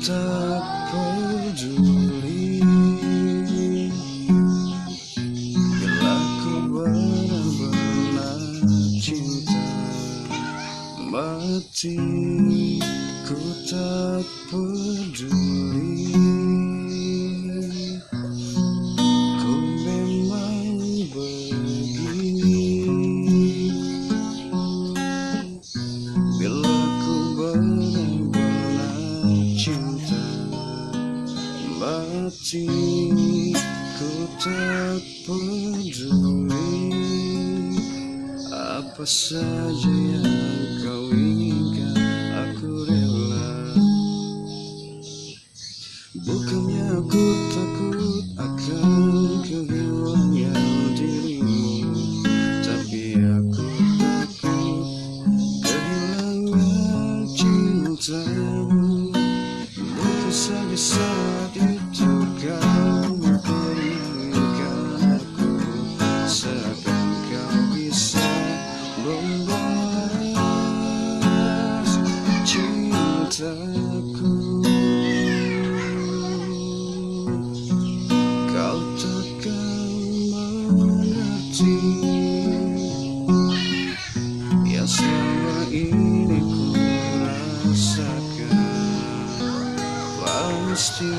tak peduli bila ku benar-benar cinta mati. Ku tak peduli, ku memang begini. Bila ku benar-benar cinta mati, ku tak peduli apa saja yang kau inginkan, aku rela. Bukannya aku takut akan kehilangan dirimu, tapi aku takut kehilangan cintamu. Mungkin saja saat itu kau mempermainkan aku, seakan kau bisa membalas cintaku. Kau takkan mengerti yang selama ini ku rasakan. Pasti